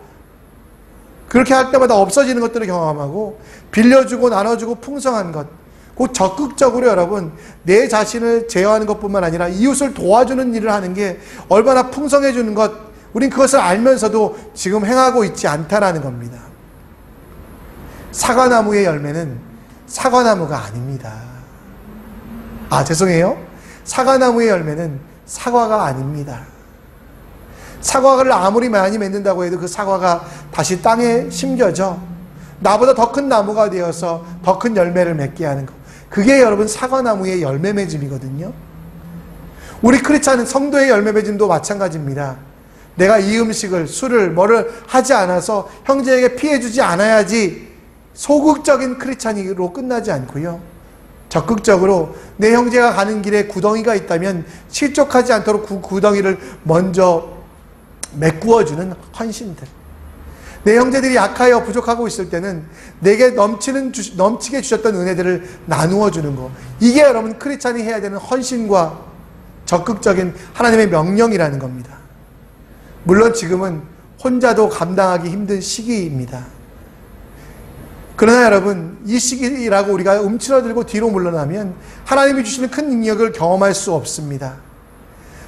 그렇게 할 때마다 없어지는 것들을 경험하고 빌려주고 나눠주고 풍성한 것, 곧 적극적으로 여러분 내 자신을 제어하는 것뿐만 아니라 이웃을 도와주는 일을 하는 게 얼마나 풍성해주는 것, 우린 그것을 알면서도 지금 행하고 있지 않다라는 겁니다. 사과나무의 열매는 사과나무가 아닙니다. 죄송해요. 사과나무의 열매는 사과가 아닙니다. 사과를 아무리 많이 맺는다고 해도 그 사과가 다시 땅에 심겨져 나보다 더 큰 나무가 되어서 더 큰 열매를 맺게 하는 것, 그게 여러분 사과나무의 열매 맺음이거든요. 우리 크리스찬 성도의 열매 맺음도 마찬가지입니다. 내가 이 음식을, 술을, 뭐를 하지 않아서 형제에게 피해 주지 않아야지 소극적인 크리스찬으로 끝나지 않고요, 적극적으로 내 형제가 가는 길에 구덩이가 있다면 실족하지 않도록 그 구덩이를 먼저 메꾸어주는 헌신들, 내 형제들이 약하여 부족하고 있을 때는 내게 넘치게 주셨던 은혜들을 나누어 주는 것, 이게 여러분 크리스찬이 해야 되는 헌신과 적극적인 하나님의 명령이라는 겁니다. 물론 지금은 혼자도 감당하기 힘든 시기입니다. 그러나 여러분 이 시기라고 우리가 움츠러들고 뒤로 물러나면 하나님이 주시는 큰 능력을 경험할 수 없습니다.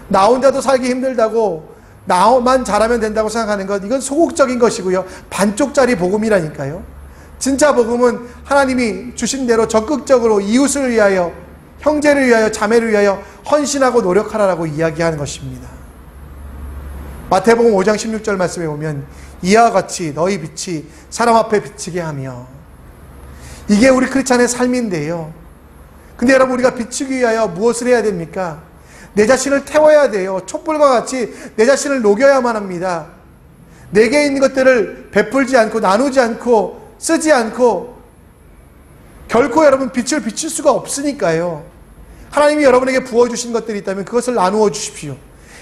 나 혼자도 살기 힘들다고 나만 잘하면 된다고 생각하는 것, 이건 소극적인 것이고요, 반쪽짜리 복음이라니까요. 진짜 복음은 하나님이 주신 대로 적극적으로 이웃을 위하여, 형제를 위하여, 자매를 위하여 헌신하고 노력하라고 이야기하는 것입니다. 마태복음 5장 16절 말씀에 보면 이와 같이 너희 빛이 사람 앞에 비치게 하며, 이게 우리 크리스찬의 삶인데요. 근데 여러분 우리가 비추기 위하여 무엇을 해야 됩니까? 내 자신을 태워야 돼요. 촛불과 같이 내 자신을 녹여야만 합니다. 내게 있는 것들을 베풀지 않고 나누지 않고 쓰지 않고 결코 여러분 빛을 비칠 수가 없으니까요. 하나님이 여러분에게 부어주신 것들이 있다면 그것을 나누어 주십시오.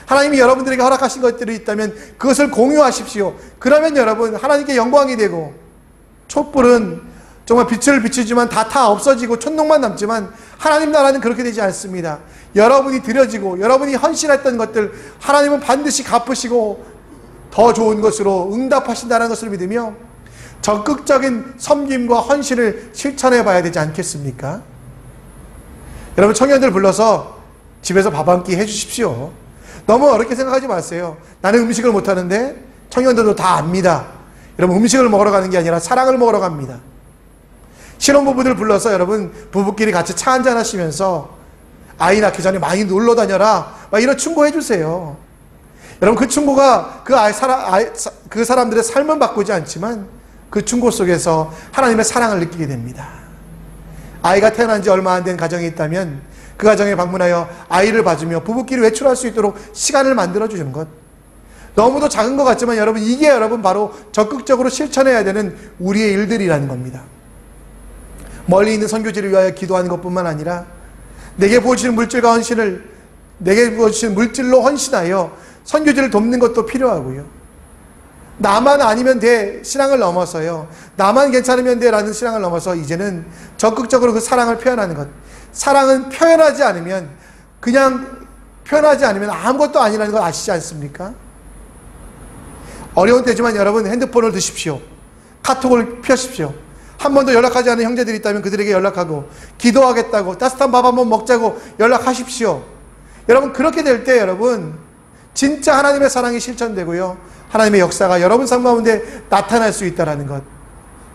하나님이 여러분들에게 허락하신 것들이 있다면 그것을 공유하십시오. 그러면 여러분 하나님께 영광이 되고, 촛불은 정말 빛을 비추지만 다 없어지고 촛농만 남지만 하나님 나라는 그렇게 되지 않습니다. 여러분이 드려지고 여러분이 헌신했던 것들 하나님은 반드시 갚으시고 더 좋은 것으로 응답하신다는 것을 믿으며 적극적인 섬김과 헌신을 실천해 봐야 되지 않겠습니까? 여러분, 청년들 불러서 집에서 밥 한 끼 해주십시오. 너무 어렵게 생각하지 마세요. 나는 음식을 못하는데 청년들도 다 압니다. 여러분, 음식을 먹으러 가는 게 아니라 사랑을 먹으러 갑니다. 신혼부부들 불러서 여러분 부부끼리 같이 차 한잔 하시면서 아이 낳기 전에 많이 놀러 다녀라, 막 이런 충고 해주세요. 여러분, 그 충고가 그 사람들의 삶은 바꾸지 않지만 그 충고 속에서 하나님의 사랑을 느끼게 됩니다. 아이가 태어난 지 얼마 안 된 가정이 있다면 그 가정에 방문하여 아이를 봐주며 부부끼리 외출할 수 있도록 시간을 만들어주는 것. 너무도 작은 것 같지만 여러분, 이게 여러분 바로 적극적으로 실천해야 되는 우리의 일들이라는 겁니다. 멀리 있는 선교지를 위하여 기도하는 것뿐만 아니라 내게 부어주신 물질과 헌신을, 내게 부어주신 물질로 헌신하여 선교지를 돕는 것도 필요하고요. 나만 아니면 돼 신앙을 넘어서요, 나만 괜찮으면 돼 라는 신앙을 넘어서 이제는 적극적으로 그 사랑을 표현하는 것. 사랑은 표현하지 않으면, 그냥 표현하지 않으면 아무것도 아니라는 걸 아시지 않습니까? 어려운 때지만 여러분 핸드폰을 드십시오. 카톡을 펴십시오. 한 번도 연락하지 않은 형제들이 있다면 그들에게 연락하고, 기도하겠다고, 따뜻한 밥 한번 먹자고 연락하십시오. 여러분, 그렇게 될 때 여러분 진짜 하나님의 사랑이 실천되고요, 하나님의 역사가 여러분 삶 가운데 나타날 수 있다는 것.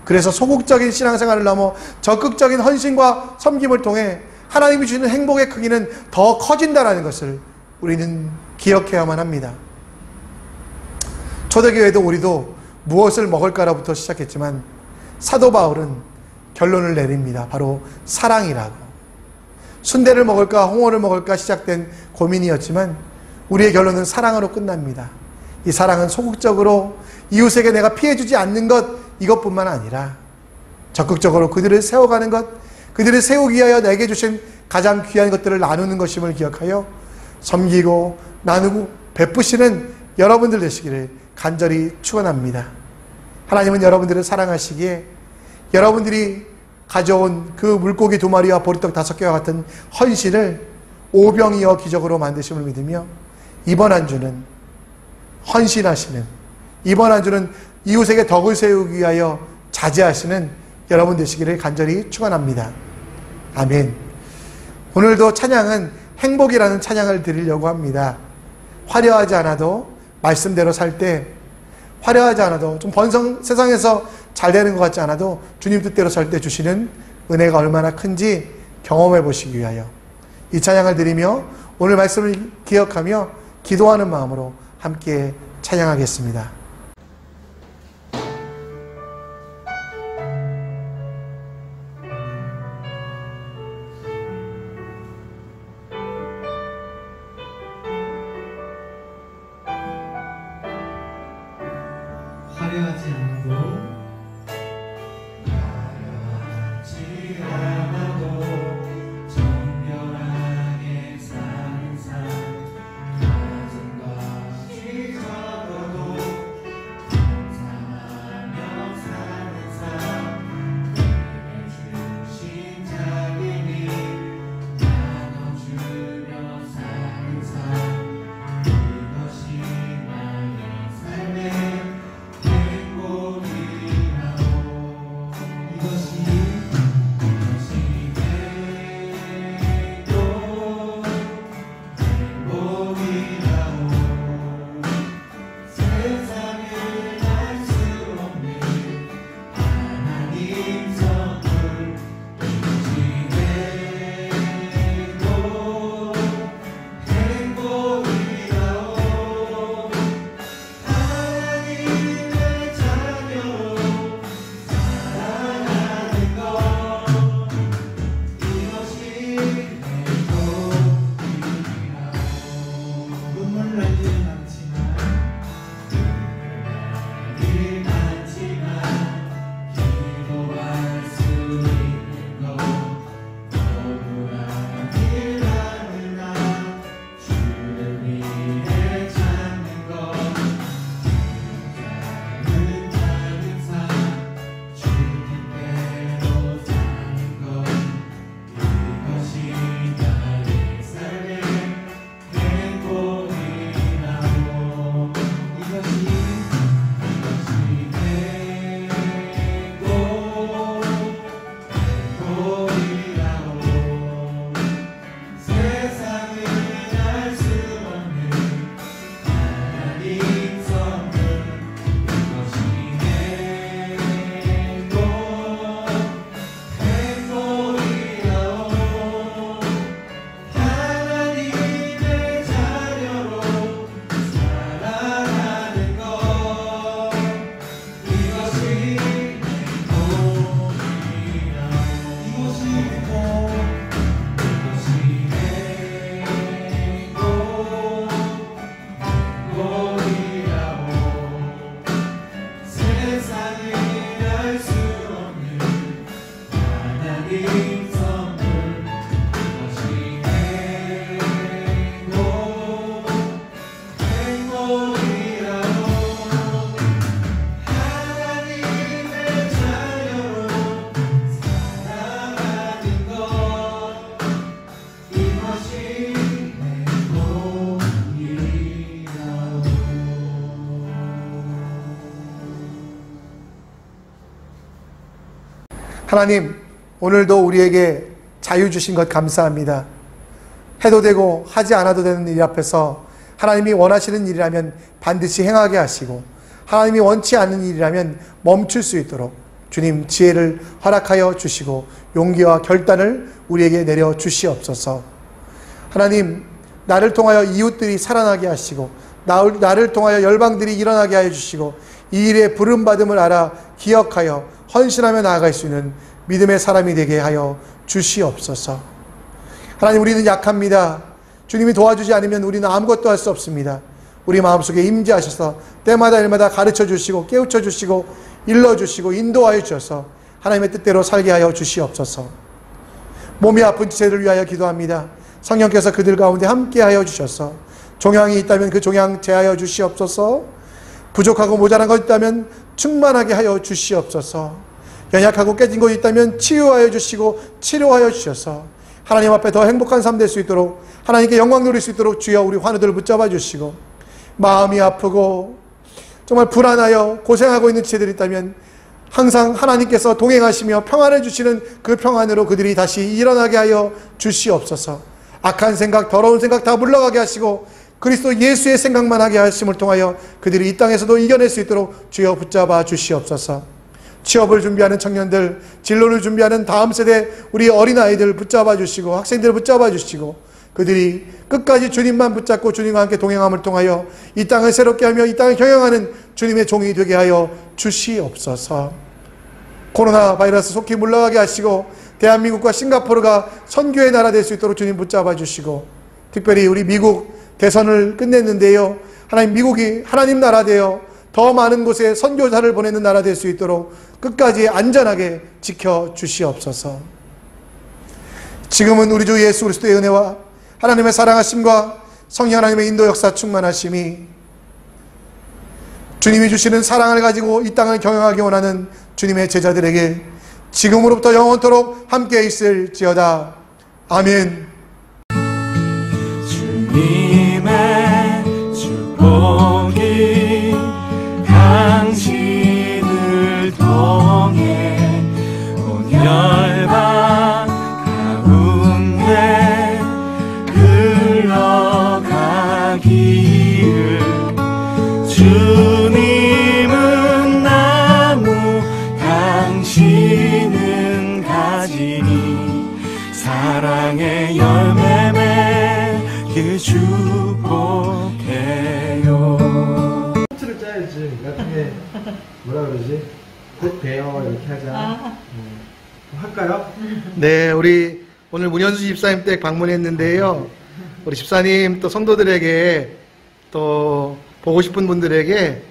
그래서 소극적인 신앙생활을 넘어 적극적인 헌신과 섬김을 통해 하나님이 주시는 행복의 크기는 더 커진다는 것을 우리는 기억해야만 합니다. 초대교회도 우리도 무엇을 먹을까로부터 시작했지만 사도 바울은 결론을 내립니다. 바로 사랑이라고. 순대를 먹을까 홍어를 먹을까 시작된 고민이었지만 우리의 결론은 사랑으로 끝납니다. 이 사랑은 소극적으로 이웃에게 내가 피해주지 않는 것, 이것뿐만 아니라 적극적으로 그들을 세워가는 것, 그들을 세우기 위하여 내게 주신 가장 귀한 것들을 나누는 것임을 기억하여 섬기고 나누고 베푸시는 여러분들 되시기를 간절히 축원합니다. 하나님은 여러분들을 사랑하시기에 여러분들이 가져온 그 물고기 2마리와 보리떡 5개와 같은 헌신을 오병이어 기적으로 만드심을 믿으며 이번 한 주는 헌신하시는, 이번 한 주는 이웃에게 덕을 세우기 위하여 자제하시는 여러분 되시기를 간절히 축원합니다. 아멘. 오늘도 찬양은 행복이라는 찬양을 드리려고 합니다. 화려하지 않아도, 말씀대로 살 때 화려하지 않아도, 좀 세상에서 잘 되는 것 같지 않아도 주님 뜻대로 살 때 주시는 은혜가 얼마나 큰지 경험해 보시기 위하여 이 찬양을 드리며 오늘 말씀을 기억하며 기도하는 마음으로 함께 찬양하겠습니다. 화려하지 않아도 정결하게 사는 삶, 가진 것이 적어도 감사하며 사는 삶, 내게 주신 자비니 나눠주며 사는 삶, 이것이 나의 삶의 행복이 하나님, 오늘도 우리에게 자유 주신 것 감사합니다. 해도 되고 하지 않아도 되는 일 앞에서 하나님이 원하시는 일이라면 반드시 행하게 하시고, 하나님이 원치 않는 일이라면 멈출 수 있도록 주님 지혜를 허락하여 주시고 용기와 결단을 우리에게 내려 주시옵소서. 하나님, 나를 통하여 이웃들이 살아나게 하시고 나를 통하여 열방들이 일어나게 하여 주시고 이 일에 부름받음을 알아 기억하여 헌신하며 나아갈 수 있는 믿음의 사람이 되게 하여 주시옵소서. 하나님, 우리는 약합니다. 주님이 도와주지 않으면 우리는 아무것도 할 수 없습니다. 우리 마음속에 임재하셔서 때마다 일마다 가르쳐 주시고 깨우쳐 주시고 일러 주시고 인도하여 주셔서 하나님의 뜻대로 살게 하여 주시옵소서. 몸이 아픈 지체를 위하여 기도합니다. 성령께서 그들 가운데 함께하여 주셔서 종양이 있다면 그 종양 제하여 주시옵소서. 부족하고 모자란 것 있다면 충만하게 하여 주시옵소서. 연약하고 깨진 것이 있다면 치유하여 주시고 치료하여 주셔서 하나님 앞에 더 행복한 삶 될 수 있도록, 하나님께 영광 누릴 수 있도록 주여 우리 환우들을 붙잡아 주시고, 마음이 아프고 정말 불안하여 고생하고 있는 지체들이 있다면 항상 하나님께서 동행하시며 평안을 주시는 그 평안으로 그들이 다시 일어나게 하여 주시옵소서. 악한 생각, 더러운 생각 다 물러가게 하시고 그리스도 예수의 생각만 하게 하심을 통하여 그들이 이 땅에서도 이겨낼 수 있도록 주여 붙잡아 주시옵소서. 취업을 준비하는 청년들, 진로를 준비하는 다음 세대 우리 어린아이들 붙잡아 주시고 학생들 붙잡아 주시고 그들이 끝까지 주님만 붙잡고 주님과 함께 동행함을 통하여 이 땅을 새롭게 하며 이 땅을 경영하는 주님의 종이 되게 하여 주시옵소서. 코로나 바이러스 속히 물러가게 하시고 대한민국과 싱가포르가 선교의 나라 될 수 있도록 주님 붙잡아 주시고, 특별히 우리 미국 대선을 끝냈는데요, 하나님, 미국이 하나님 나라 되어 더 많은 곳에 선교사를 보내는 나라 될 수 있도록 끝까지 안전하게 지켜 주시옵소서. 지금은 우리 주 예수 그리스도의 은혜와 하나님의 사랑하심과 성령 하나님의 인도 역사 충만하심이 주님이 주시는 사랑을 가지고 이 땅을 경영하기 원하는 주님의 제자들에게 지금으로부터 영원토록 함께 있을지어다. 아멘. 주님의 축복이 당신을 통해 온 열방 가운데 흘러가기를. 주님은 나무, 당신은 가지니 사랑의 열매 맺길 축복해요. 포트를 짜야지. 나중에 뭐라 그러지? 곧 봬요 이렇게 하자. 할까요? 네, 우리 오늘 문현수 집사님 댁 방문했는데요, 우리 집사님 또 성도들에게 또 보고 싶은 분들에게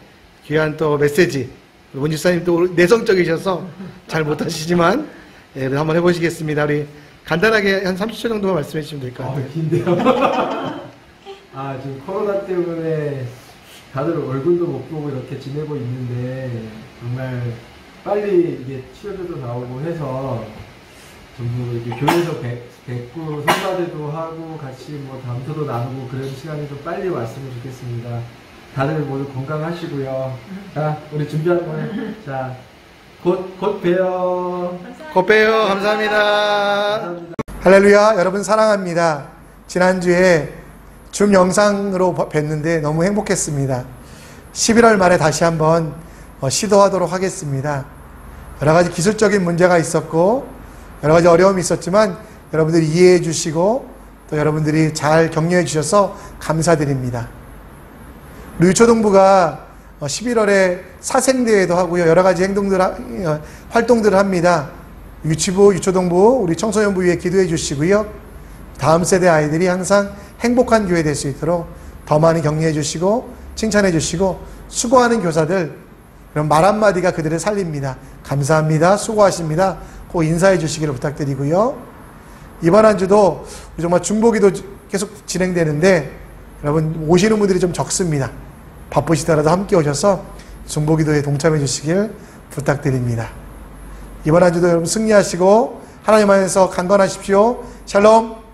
귀한 또 메시지, 문 집사님 또 내성적이셔서 잘 못하시지만 그래도 한번 해보시겠습니다. 우리 간단하게 한 30초 정도만 말씀해 주시면 될 것 같아요. 긴데요. 지금 코로나 때문에 다들 얼굴도 못 보고 이렇게 지내고 있는데 정말 빨리 이게 치료제도 나오고 해서 전부 이렇게 교회에서 뵙고 성가대도 하고 같이 뭐 담소도 나누고 그런 시간이 좀 빨리 왔으면 좋겠습니다. 다들 모두 건강하시고요. 자, 우리 준비한 거예요. 자, 곧 봬요. 곧 봬요. 감사합니다. 할렐루야. 여러분 사랑합니다. 지난주에 줌 영상으로 뵀는데 너무 행복했습니다. 11월 말에 다시 한번 시도하도록 하겠습니다. 여러 가지 기술적인 문제가 있었고 여러 가지 어려움이 있었지만 여러분들이 이해해 주시고 또 여러분들이 잘 격려해 주셔서 감사드립니다. 우리 유초동부가 11월에 사생대회도 하고요, 여러 가지 활동들을 합니다. 유치부, 유초동부, 우리 청소년부 위해 기도해 주시고요, 다음 세대 아이들이 항상 행복한 교회 될 수 있도록 더 많이 격려해 주시고 칭찬해 주시고, 수고하는 교사들, 그럼 말 한마디가 그들을 살립니다. 감사합니다, 수고하십니다, 꼭 인사해 주시기를 부탁드리고요. 이번 한 주도 정말 중보기도 계속 진행되는데 여러분 오시는 분들이 좀 적습니다. 바쁘시더라도 함께 오셔서 중보기도에 동참해 주시길 부탁드립니다. 이번 한 주도 여러분 승리하시고 하나님 안에서 강건하십시오. 샬롬.